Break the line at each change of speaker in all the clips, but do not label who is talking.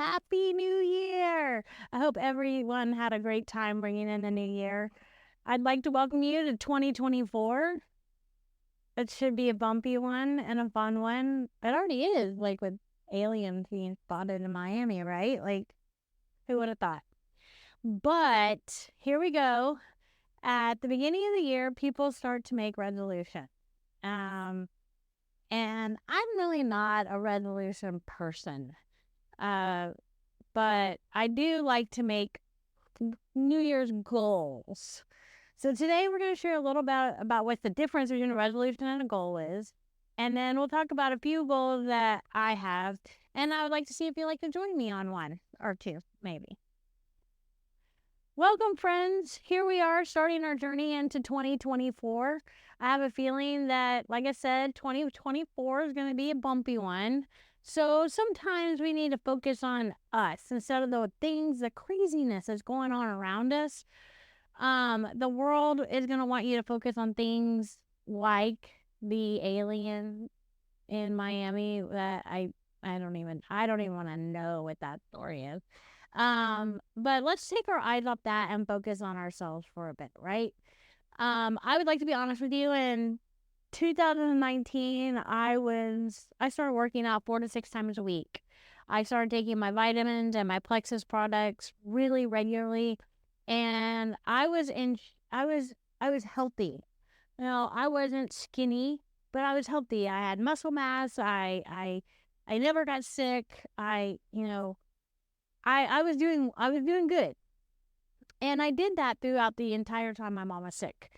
Happy New Year! I hope everyone had a great time bringing in the new year. I'd like to welcome you to 2024. It should be a bumpy one and a fun one. It already is, like with aliens being spotted in Miami, right? Like, who would have thought? But here we go. At the beginning of the year, people start to make resolutions. And I'm really not a resolution person. But I do like to make New Year's goals. So today we're going to share a little bit about what the difference between a resolution and a goal is. And then we'll talk about a few goals that I have. And I would like to see if you'd like to join me on one or two, maybe. Welcome, friends. Here we are starting our journey into 2024. I have a feeling that, like I said, 2024 is going to be a bumpy one. So sometimes we need to focus on us instead of the things, the craziness that's going on around us. The world is going to want you to focus on things like the alien in Miami that I don't even want to know what that story is. But let's take our eyes off that and focus on ourselves for a bit, right? I would like to be honest with you. In 2019, I started working out 4 to 6 times a week. I started taking my vitamins and my Plexus products really regularly, and I was healthy. You know, I wasn't skinny, but I was healthy. I had muscle mass. I never got sick. I was doing good. And I did that throughout the entire time my mom was sick.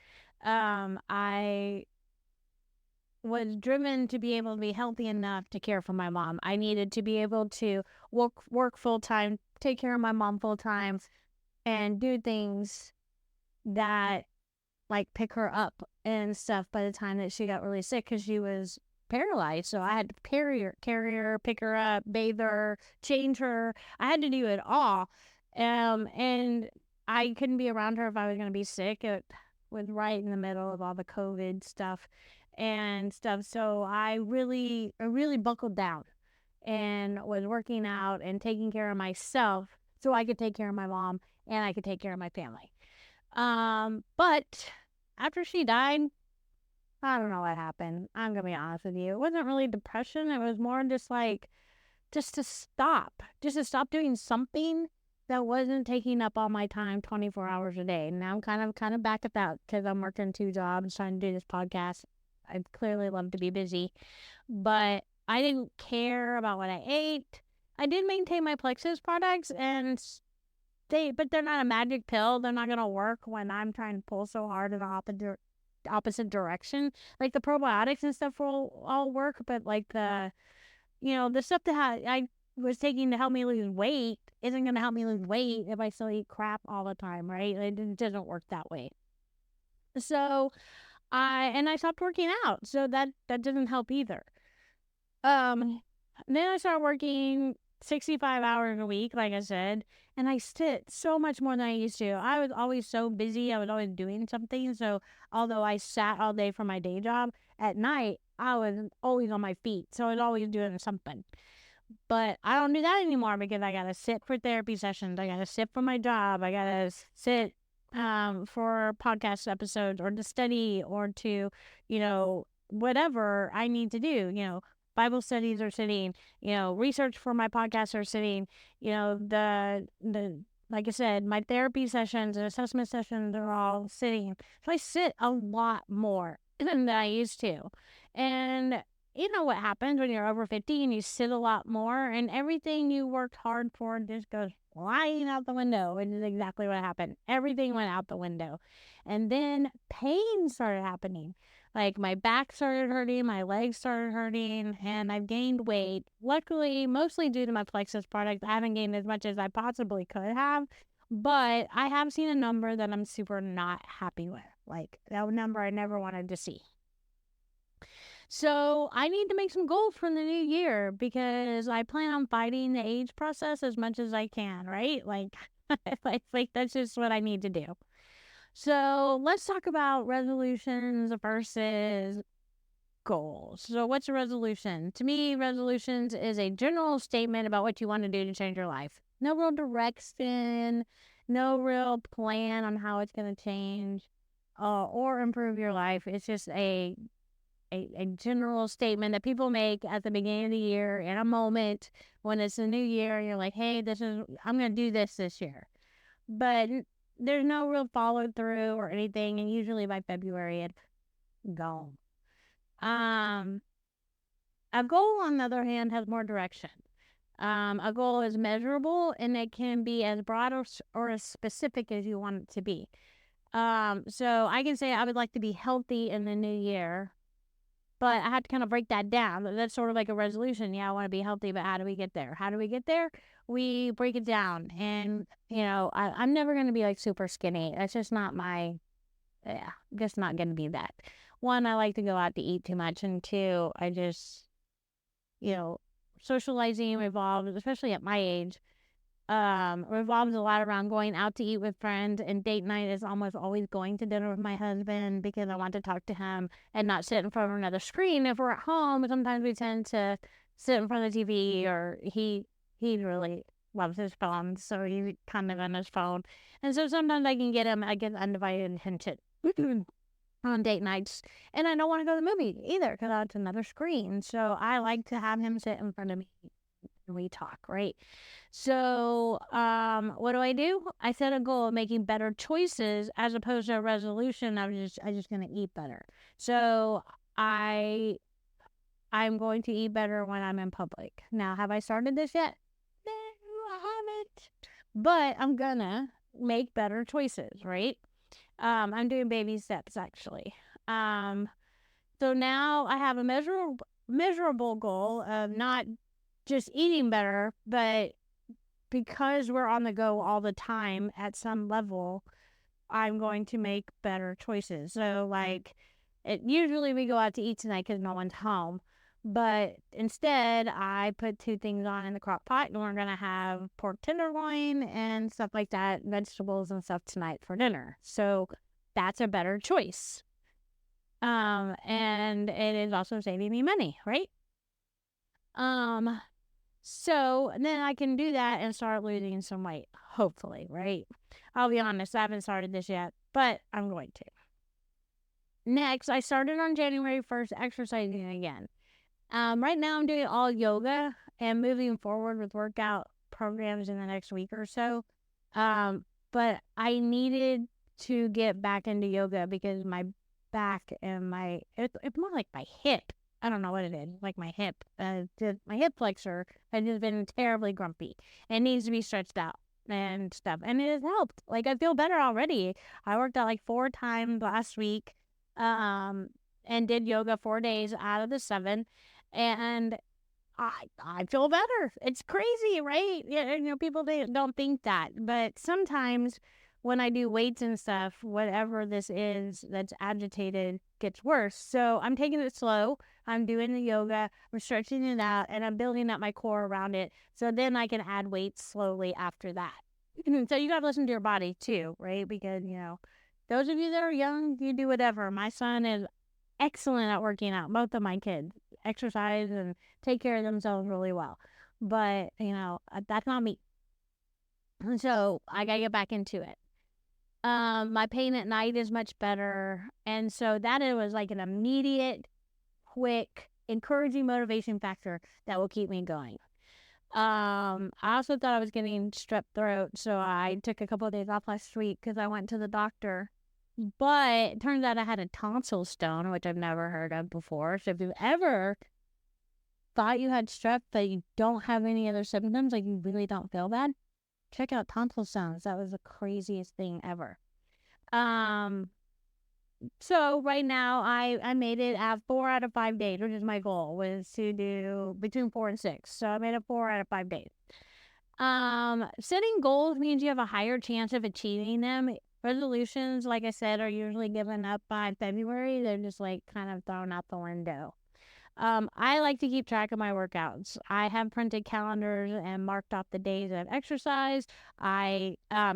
I was driven to be able to be healthy enough to care for my mom. I needed to be able to work full time, take care of my mom full time, and do things that like pick her up and stuff by the time that she got really sick because she was paralyzed. So I had to carry her, pick her up, bathe her, change her. I had to do it all. And I couldn't be around her if I was going to be sick. It was right in the middle of all the COVID stuff and stuff. So I really buckled down and was working out and taking care of myself so I could take care of my mom and I could take care of my family. But after she died, I don't know what happened. I'm going to be honest with you. It wasn't really depression. It was more just to stop doing something that wasn't taking up all my time 24 hours a day. Now I'm kind of back at that because I'm working 2 jobs trying to do this podcast. I clearly love to be busy, but I didn't care about what I ate. I did maintain my Plexus products but they're not a magic pill. They're not going to work when I'm trying to pull so hard in the opposite direction. Like the probiotics and stuff will all work, but like the stuff that I was taking to help me lose weight isn't going to help me lose weight if I still eat crap all the time, right? It doesn't work that way. So I stopped working out, so that doesn't help either. Then I started working 65 hours a week, like I said, and I sit so much more than I used to. I was always so busy. I was always doing something. So although I sat all day for my day job, at night, I was always on my feet. So I was always doing something. But I don't do that anymore because I got to sit for therapy sessions. I got to sit for my job. I got to sit for podcast episodes or to study or to, whatever I need to do, Bible studies are sitting, research for my podcast are sitting, the like I said, my therapy sessions and assessment sessions are all sitting. So I sit a lot more than I used to. And you know what happens when you're over 50 and you sit a lot more and everything you worked hard for just goes flying out the window. And it's exactly what happened. Everything went out the window. And then pain started happening. Like my back started hurting, my legs started hurting, and I've gained weight. Luckily, mostly due to my Plexus product, I haven't gained as much as I possibly could have, but I have seen a number that I'm super not happy with. Like that number I never wanted to see. So I need to make some goals for the new year because I plan on fighting the age process as much as I can, right? Like that's just what I need to do. So let's talk about resolutions versus goals. So what's a resolution? To me, resolutions is a general statement about what you want to do to change your life. No real direction, no real plan on how it's going to change or improve your life. It's just a general statement that people make at the beginning of the year in a moment when it's a new year. You're like, hey, I'm going to do this year. But there's no real follow through or anything. And usually by February, it's gone. A goal, on the other hand, has more direction. A goal is measurable and it can be as broad or as specific as you want it to be. So I can say I would like to be healthy in the new year, but I had to kind of break that down. That's sort of like a resolution. Yeah, I want to be healthy, but how do we get there? How do we get there? We break it down. And, I'm never going to be like super skinny. That's just not just not going to be that. One, I like to go out to eat too much. And two, I just, socializing revolves, especially at my age, revolves a lot around going out to eat with friends, and date night is almost always going to dinner with my husband because I want to talk to him and not sit in front of another screen. If we're at home, sometimes we tend to sit in front of the TV, or he really loves his phone, so he's kind of on his phone. And so sometimes I get undivided attention on date nights, and I don't want to go to the movie either because it's another screen. So I like to have him sit in front of me and we talk, right? So what do? I set a goal of making better choices as opposed to a resolution. I'm just gonna eat better. So I'm going to eat better when I'm in public. Now, have I started this yet? No, I haven't. But I'm gonna make better choices, right? I'm doing baby steps actually. So now I have a measurable goal of not just eating better, but because we're on the go all the time at some level, I'm going to make better choices. So usually we go out to eat tonight because no one's home. But instead, I put 2 things on in the crock pot, and we're going to have pork tenderloin and stuff like that, vegetables and stuff tonight for dinner. So that's a better choice. And it is also saving me money, right? So then I can do that and start losing some weight, hopefully, right? I'll be honest, I haven't started this yet, but I'm going to. Next, I started on January 1st exercising again. Right now I'm doing all yoga and moving forward with workout programs in the next week or so. But I needed to get back into yoga because my back and it's more like my hip. I don't know what it is, like my hip. My hip flexor has just been terribly grumpy and needs to be stretched out and stuff. And it has helped. Like, I feel better already. I worked out like 4 times last week, and did yoga 4 days out of the 7. And I feel better. It's crazy, right? Yeah, people, they don't think that. But sometimes when I do weights and stuff, whatever this is that's agitated gets worse. So I'm taking it slow. I'm doing the yoga, I'm stretching it out, and I'm building up my core around it. So then I can add weights slowly after that. So you got to listen to your body too, right? Because, those of you that are young, you do whatever. My son is excellent at working out. Both of my kids exercise and take care of themselves really well. But, that's not me. And so I got to get back into it. My pain at night is much better. And so it was like an immediate, quick, encouraging motivation factor that will keep me going. I also thought I was getting strep throat, so I took a couple of days off last week because I went to the doctor. But it turns out I had a tonsil stone, which I've never heard of before. So if you've ever thought you had strep but you don't have any other symptoms, like you really don't feel bad, check out tonsil stones. That was the craziest thing ever. So right now I made it at 4 out of 5 days, which is my goal, was to do between 4 and 6. So I made it 4 out of 5 days. Setting goals means you have a higher chance of achieving them. Resolutions, like I said, are usually given up by February. They're just kind of thrown out the window. I like to keep track of my workouts. I have printed calendars and marked off the days of exercise. I I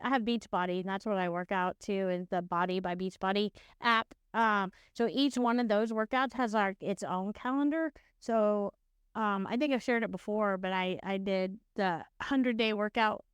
have Beachbody, and that's what I work out to, is the Body by Beachbody app. So each one of those workouts has like its own calendar. So I think I've shared it before, but I did the 100-day workout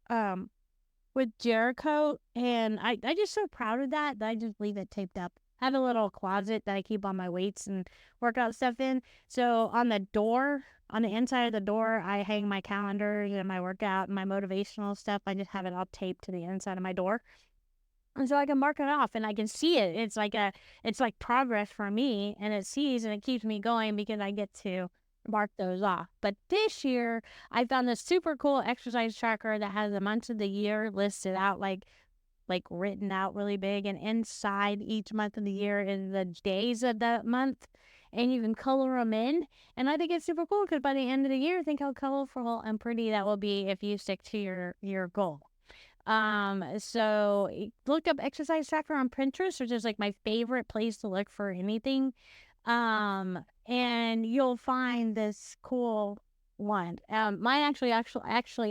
with Jericho, and I just so proud of that I just leave it taped up. I have a little closet that I keep all my weights and workout stuff in. So on the door, on the inside of the door, I hang my calendars and my workout and my motivational stuff. I just have it all taped to the inside of my door. And so I can mark it off and I can see it. It's like progress for me, and it sees and it keeps me going because I get to mark those off. But this year I found this super cool exercise tracker that has the months of the year listed out, like written out really big, and inside each month of the year is the days of that month, and you can color them in. And I think it's super cool because by the end of the year, think how colorful and pretty that will be if you stick to your goal. So look up exercise tracker on Pinterest, which is like my favorite place to look for anything. And you'll find this cool one. Mine actually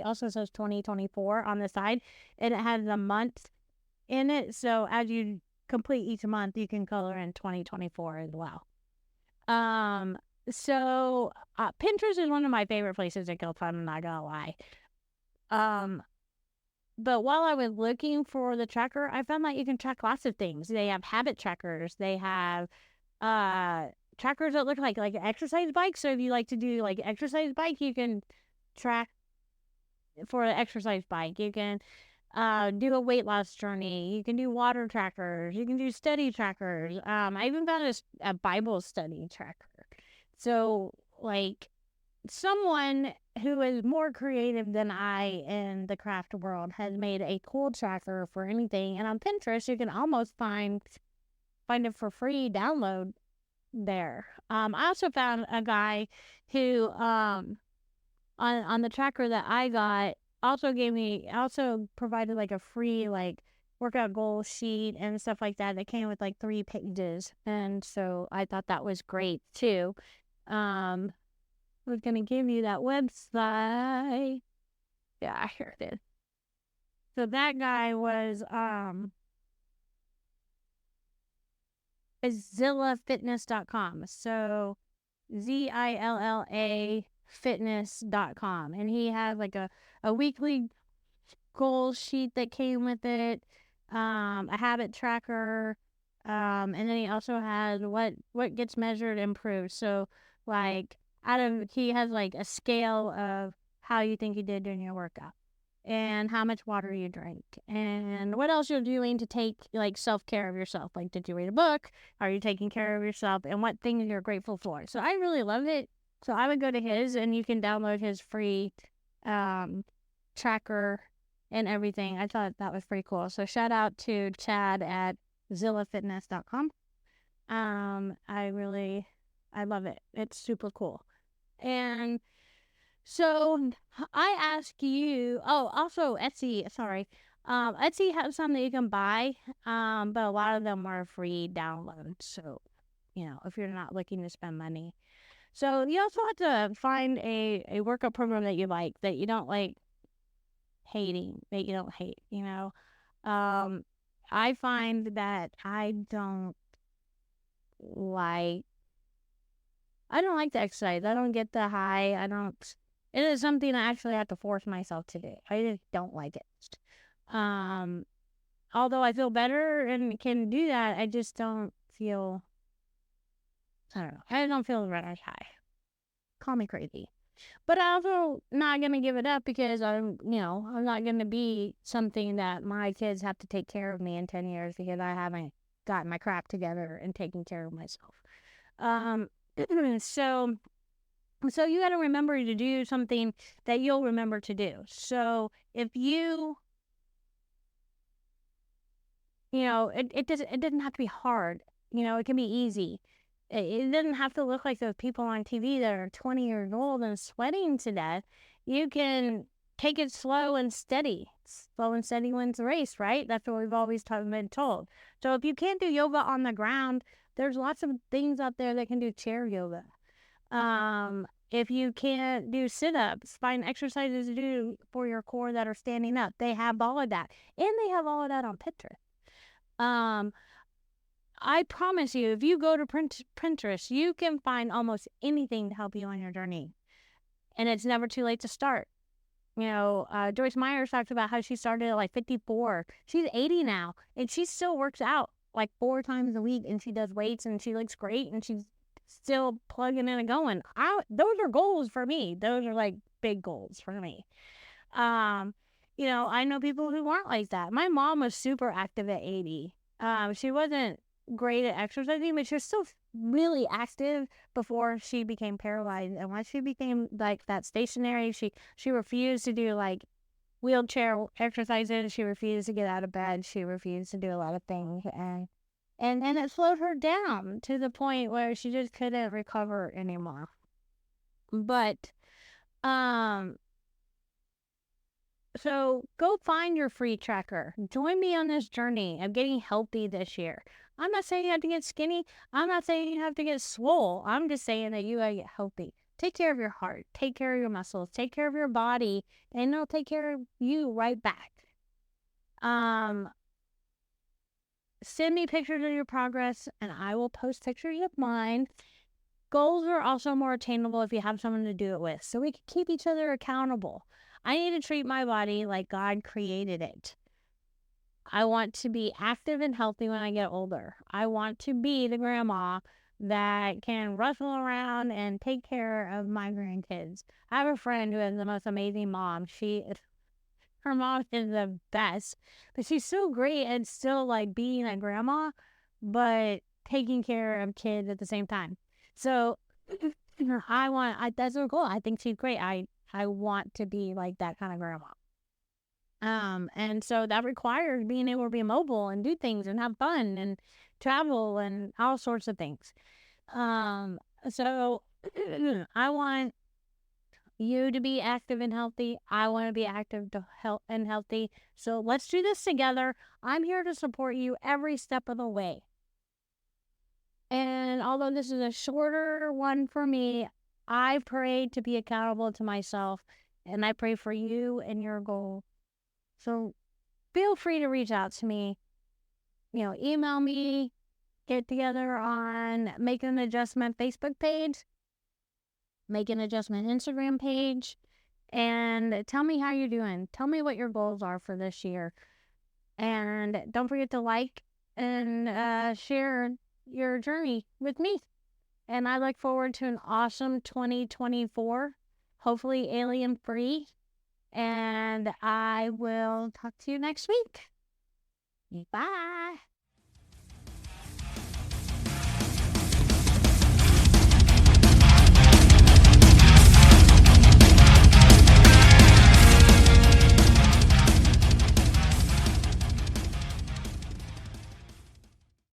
also says 2024 on the side, and it has a month in it. So as you complete each month, you can color in 2024 as well. So Pinterest is one of my favorite places to go fun. I'm not gonna lie. But while I was looking for the tracker, I found that you can track lots of things. They have habit trackers. They have trackers that look like exercise bikes. So if you like to do like exercise bike, you can track for the exercise bike. You can do a weight loss journey. You can do water trackers. You can do study trackers. I even found a Bible study tracker. So like someone who is more creative than I in the craft world has made a cool tracker for anything. And on Pinterest, you can almost find it for free download there. I also found a guy who on the tracker that I got also provided like a free like workout goal sheet and stuff like that came with like 3 pages. And so I thought that was great too. We're going to give you that website. Yeah, here it is. So that guy was is zillafitness.com. So ZILLA fitness.com. And he has like a weekly goal sheet that came with it, a habit tracker, and then he also has what gets measured improved. So like he has like a scale of how you think you did during your workout and how much water you drink and what else you're doing to take like self-care of yourself. Like, did you read a book? Are you taking care of yourself? And what things you're grateful for? So I really loved it. So I would go to his, and you can download his free tracker and everything. I thought that was pretty cool. So shout out to Chad at zillafitness.com. I love it. It's super cool. And so I ask you, also Etsy, sorry. Etsy has some that you can buy, but a lot of them are free downloads. So, if you're not looking to spend money. So you also have to find a workout program that you like, that you don't like hating, that you don't hate, I find that I don't like the exercise. I don't get the high. It is something I actually have to force myself to do. I just don't like it. Although I feel better and can do that, I just don't feel, I don't know. I don't feel the rush high. Call me crazy. But I'm also not going to give it up because I'm not going to be something that my kids have to take care of me in 10 years because I haven't gotten my crap together and taking care of myself. So you got to remember to do something that you'll remember to do. So if it doesn't have to be hard. It can be easy. It doesn't have to look like those people on TV that are 20 years old and sweating to death. You can take it slow and steady. Slow and steady wins the race, right? That's what we've always been told. So if you can't do yoga on the ground, there's lots of things out there that can do chair yoga. If you can't do sit-ups, find exercises to do for your core that are standing up. They have all of that. And they have all of that on Pinterest. I promise you, if you go to Pinterest, you can find almost anything to help you on your journey. And it's never too late to start. Joyce Myers talks about how she started at like 54. She's 80 now, and she still works out like 4 times a week, and she does weights, and she looks great, and she's still plugging in and going. Those are goals for me. Those are like big goals for me. I know people who aren't like that. My mom was super active at 80. She wasn't great at exercising, but she was still really active before she became paralyzed. And once she became like that stationary, she refused to do like wheelchair exercises. She refused to get out of bed. She refused to do a lot of things, and it slowed her down to the point where she just couldn't recover anymore. But so go find your free tracker. Join me on this journey of getting healthy this year. I'm not saying you have to get skinny. I'm not saying you have to get swole. I'm just saying that you gotta get healthy. Take care of your heart. Take care of your muscles. Take care of your body, and it'll take care of you right back. Send me pictures of your progress, and I will post pictures of mine. Goals are also more attainable if you have someone to do it with, so we can keep each other accountable. I need to treat my body like God created it. I want to be active and healthy when I get older. I want to be the grandma that can rustle around and take care of my grandkids. I have a friend who has the most amazing mom. Her mom is the best, but she's so great at still like being a grandma, but taking care of kids at the same time. So that's her goal. I think she's great. I want to be like that kind of grandma. And so that requires being able to be mobile and do things and have fun and travel and all sorts of things. So I want you to be active and healthy. I want to be active and healthy. So let's do this together. I'm here to support you every step of the way. And although this is a shorter one for me, I pray to be accountable to myself, and I pray for you and your goal. So feel free to reach out to me. Email me, get together on Make an Adjustment Facebook page, Make an Adjustment Instagram page, and tell me how you're doing. Tell me what your goals are for this year. And don't forget to like and share your journey with me. And I look forward to an awesome 2024, hopefully alien free. And I will talk to you next week. Bye.